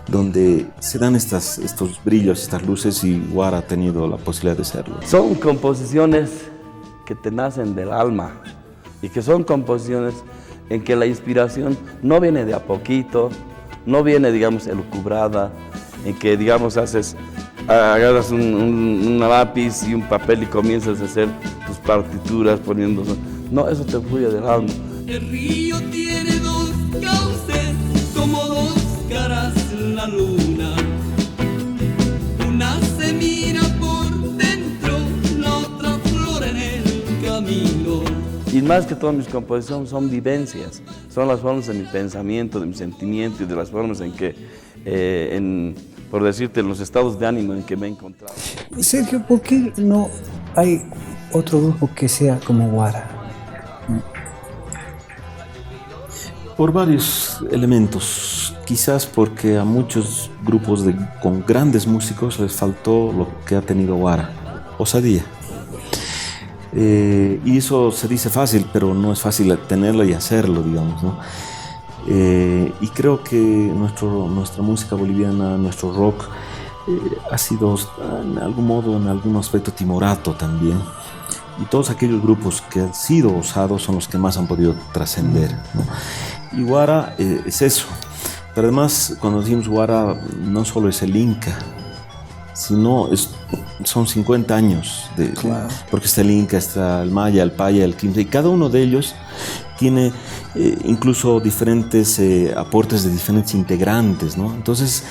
donde se dan estos brillos, estas luces, y Guara ha tenido la posibilidad de serlo. Son composiciones que te nacen del alma y que son composiciones en que la inspiración no viene de a poquito, no viene, digamos, elucubrada, en que, digamos, agarras un lápiz y un papel y comienzas a hacer tus partituras poniendo... No, eso te fluye del alma. El río tiene 2 cauces, como 2 caras la luna. Una se mira por dentro, la otra flor en el camino. Y más que todas mis composiciones son vivencias, son las formas de mi pensamiento, de mi sentimiento y de las formas en que, por decirte, los estados de ánimo en que me he encontrado. Sergio, ¿por qué no hay otro grupo que sea como Guara? Por varios elementos, quizás porque a muchos grupos con grandes músicos les faltó lo que ha tenido Guara, osadía. Y eso se dice fácil, pero no es fácil tenerlo y hacerlo, digamos, ¿no? Y creo que nuestra música boliviana, nuestro rock, ha sido en algún modo, en algún aspecto, timorato también. Y todos aquellos grupos que han sido osados son los que más han podido trascender, ¿no? Y Guara es eso. Pero además, cuando decimos Guara, no solo es el Inca, sino son 50 años, claro. Porque está el Inca, está el Maya, el Paya, el Quimsa, y cada uno de ellos tiene incluso diferentes aportes de diferentes integrantes, ¿no? Entonces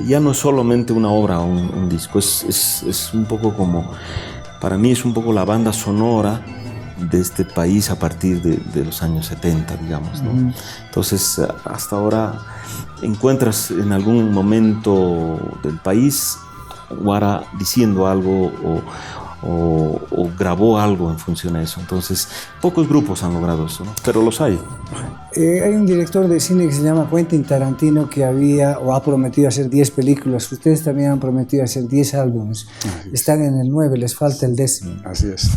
ya no es solamente una obra o un disco, es un poco como, para mí es un poco la banda sonora de este país a partir de los años 70, digamos, ¿no? Entonces hasta ahora encuentras en algún momento del país Guara diciendo algo o grabó algo en función a eso. Entonces, pocos grupos han logrado eso, ¿no? Pero los hay. Hay un director de cine que se llama Quentin Tarantino que ha prometido hacer 10 películas. Ustedes también han prometido hacer 10 álbumes. Están en el 9, les falta el 10º. Así es.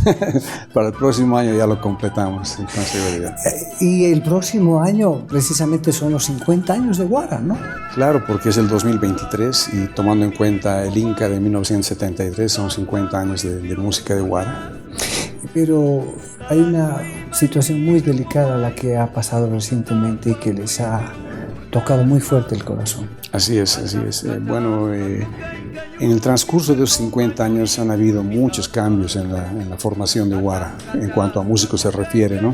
Para el próximo año ya lo completamos, con seguridad. Y el próximo año precisamente son los 50 años de Guara, ¿no? Claro, porque es el 2023 y tomando en cuenta el Inca de 1973, son 50 años de música de Guara. Pero hay una situación muy delicada la que ha pasado recientemente y que les ha tocado muy fuerte el corazón. Así es, así es. Bueno, en el transcurso de los 50 años han habido muchos cambios en la formación de Guara, en cuanto a músicos se refiere, ¿no?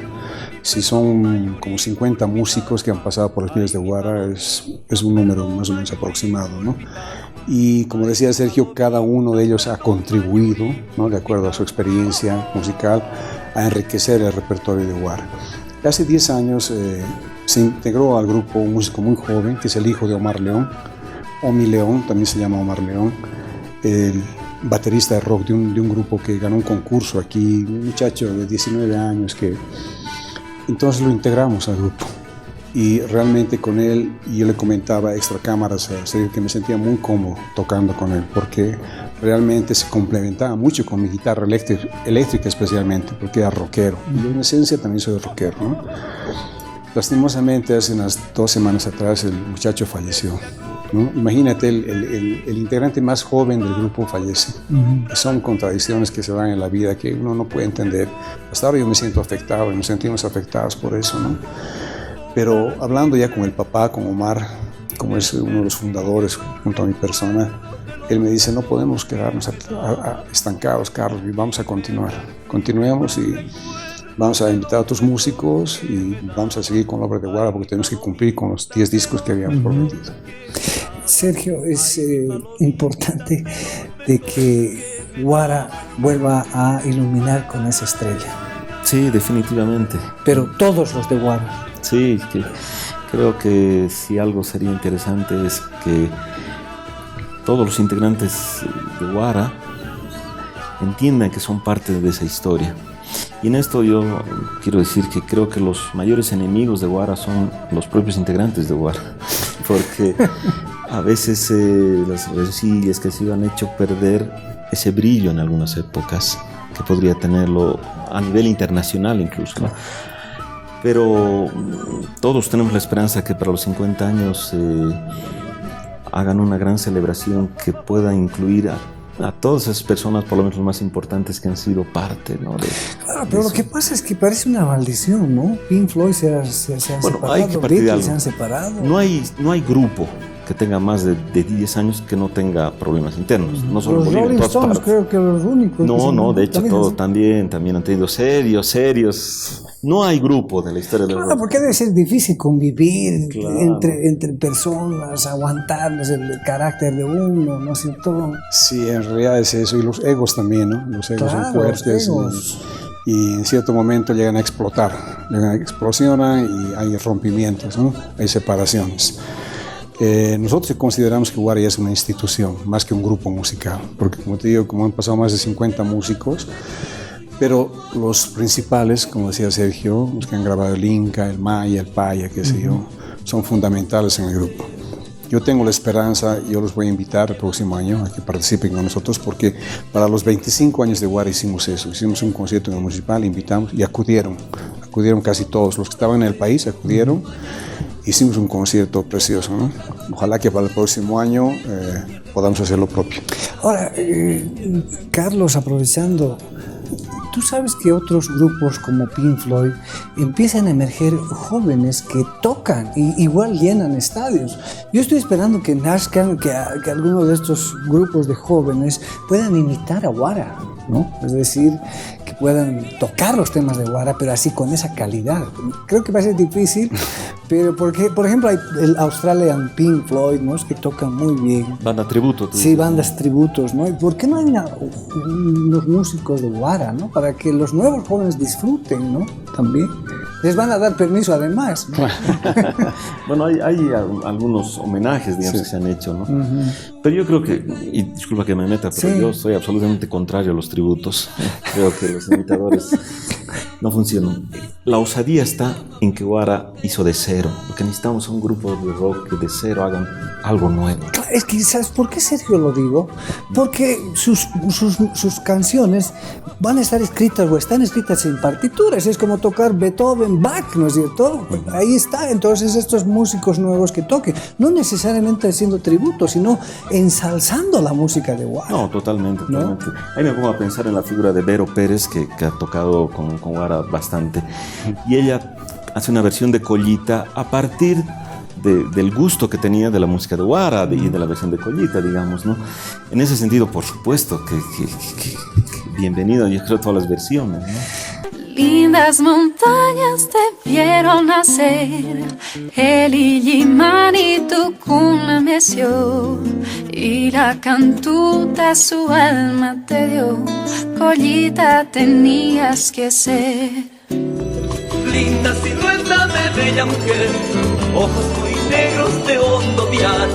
Si son como 50 músicos que han pasado por los pies de Guara, es un número más o menos aproximado, ¿no? Y como decía Sergio, cada uno de ellos ha contribuido, ¿no?, de acuerdo a su experiencia musical, a enriquecer el repertorio de Guara. Hace 10 años se integró al grupo un músico muy joven, que es el hijo de Omar León, Omi León, también se llama Omar León, el baterista de rock de un grupo que ganó un concurso aquí, un muchacho de 19 años, que entonces lo integramos al grupo. Y realmente con él, yo le comentaba extra cámaras a Sergio que me sentía muy cómodo tocando con él, porque realmente se complementaba mucho con mi guitarra eléctrica especialmente, porque era rockero. Y yo en esencia también soy rockero, ¿no? Lastimosamente, hace unas 2 semanas atrás el muchacho falleció, ¿no? Imagínate, el integrante más joven del grupo fallece. Son contradicciones que se dan en la vida que uno no puede entender. Hasta ahora yo me siento afectado y nos sentimos afectados por eso, ¿no? Pero hablando ya con el papá, con Omar, como es uno de los fundadores junto a mi persona, él me dice, no podemos quedarnos estancados, Carlos, y vamos a continuar. Continuemos y vamos a invitar a otros músicos y vamos a seguir con la obra de Guara porque tenemos que cumplir con los 10 discos que habíamos prometido. Sergio, es importante de que Guara vuelva a iluminar con esa estrella. Sí, definitivamente. Pero todos los de Guara. Sí, creo que si algo sería interesante es que todos los integrantes de Guara entiendan que son parte de esa historia. Y en esto yo quiero decir que creo que los mayores enemigos de Guara son los propios integrantes de Guara, porque a veces las rencillas que se han hecho perder ese brillo en algunas épocas, que podría tenerlo a nivel internacional incluso, ¿no? Pero todos tenemos la esperanza que para los 50 años hagan una gran celebración que pueda incluir a todas esas personas, por lo menos las más importantes, que han sido parte, ¿no? Claro, pero lo que pasa es que parece una maldición, ¿no? Pink Floyd se han separado, hay que partir de algo. Se han separado. No hay grupo que tenga más de 10 años que no tenga problemas internos. No solo los Rolling Stones, creo que los únicos. No, de hecho todos también han tenido serios. No hay grupo de la historia del rock. Claro, porque debe ser difícil convivir entre personas, aguantarles el carácter de uno, ¿no es cierto? Sí, en realidad es eso, y los egos también, ¿no? Los egos son fuertes y en cierto momento llegan a explotar, explosionan y hay rompimientos, ¿no? Hay separaciones. Nosotros consideramos que Guara ya es una institución, más que un grupo musical, porque como te digo, como han pasado más de 50 músicos, pero los principales, como decía Sergio, los que han grabado el Inca, el Maya, el Paya, qué sé yo, son fundamentales en el grupo. Yo tengo la esperanza, yo los voy a invitar el próximo año a que participen con nosotros, porque para los 25 años de Guara hicimos eso, hicimos un concierto en el municipal, invitamos y acudieron casi todos, los que estaban en el país acudieron, hicimos un concierto precioso, ¿no? Ojalá que para el próximo año podamos hacer lo propio. Ahora, Carlos, aprovechando, tú sabes que otros grupos como Pink Floyd empiezan a emerger jóvenes que tocan y igual llenan estadios. Yo estoy esperando que nazcan, que algunos de estos grupos de jóvenes puedan imitar a Guara. ¿no? Es decir, que puedan tocar los temas de Guara, pero así con esa calidad. Creo que va a ser difícil, pero porque, por ejemplo, hay el Australian Pink Floyd, ¿no? Es que tocan muy bien. Banda tributo. Sí, bandas tributos, ¿no? ¿Y por qué no hay unos músicos de Guara, ¿no? Para que los nuevos jóvenes disfruten, ¿no? También. Les van a dar permiso además, ¿no? Bueno, hay algunos homenajes, digamos, que se han hecho, ¿no? Pero yo creo que, y disculpa que me meta, pero yo soy absolutamente contrario a los tributos. Creo que los imitadores no funcionan. La osadía está en que Guara hizo de cero. Lo que necesitamos son un grupo de rock que de cero hagan algo nuevo. Es que, ¿sabes por qué, Sergio, lo digo? Porque sus canciones van a estar escritas o están escritas en partituras. Es como tocar Beethoven, Bach, ¿no es cierto? Ahí está. Entonces estos músicos nuevos que toquen, no necesariamente haciendo tributo, sino ensalzando la música de Guara. No, totalmente. Ahí me pongo a pensar en la figura de Vero Pérez, que ha tocado con Guara bastante. Y ella hace una versión de Collita a partir del gusto que tenía de la música de Guara y de la versión de Collita, digamos, ¿no? En ese sentido, por supuesto, que bienvenido, yo creo, a todas las versiones, ¿no? Lindas montañas te vieron nacer, el Illimani y Tucumán meció, y la cantuta su alma te dio, Collita tenías que ser. Linda silueta de bella mujer, ojos muy negros de hondo mirar,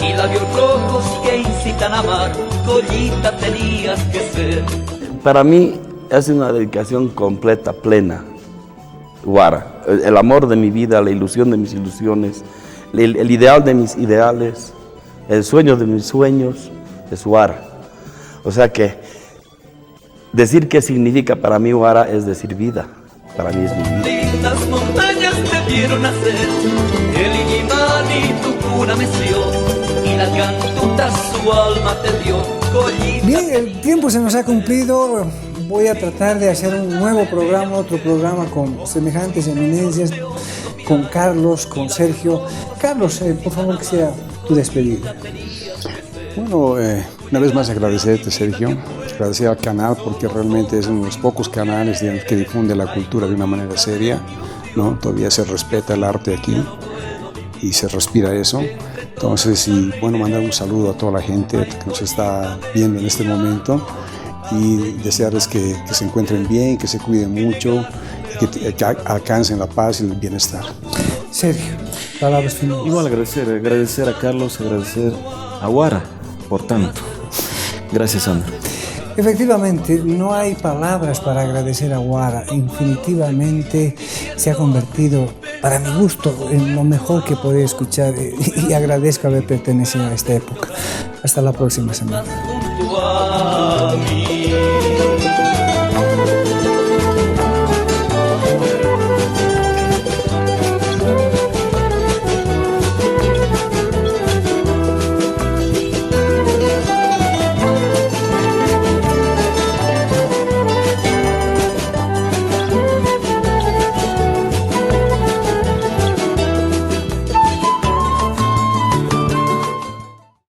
y labios rojos que incitan a amar, Collita tenías que ser. Para mí es una dedicación completa, plena, Guara. El amor de mi vida, la ilusión de mis ilusiones, el ideal de mis ideales, el sueño de mis sueños, es Guara. O sea que decir qué significa para mí Guara es decir vida. Para mí es mi vida. Lindas montañas te vieron nacer, el Illimani Tucumán meció, y la cantuta su alma te dio, Collita. Bien, el tiempo se nos ha cumplido. Voy a tratar de hacer un nuevo programa, otro programa con semejantes eminencias, con Carlos, con Sergio. Carlos, por favor, quisiera tu despedida. Bueno, una vez más agradecerte, Sergio, agradecer al canal porque realmente es uno de los pocos canales, digamos, que difunde la cultura de una manera seria, ¿no? Todavía se respeta el arte aquí y se respira eso. Entonces, y bueno, mandar un saludo a toda la gente que nos está viendo en este momento y desearles que se encuentren bien, que se cuiden mucho, que alcancen la paz y el bienestar. Sergio, palabras finales. Igual agradecer a Carlos, agradecer a Guara por tanto. Gracias, Sandro. Efectivamente, no hay palabras para agradecer a Guara. Infinitivamente se ha convertido, para mi gusto, en lo mejor que podía escuchar y agradezco haber pertenecido a esta época. Hasta la próxima semana. Junto a mí.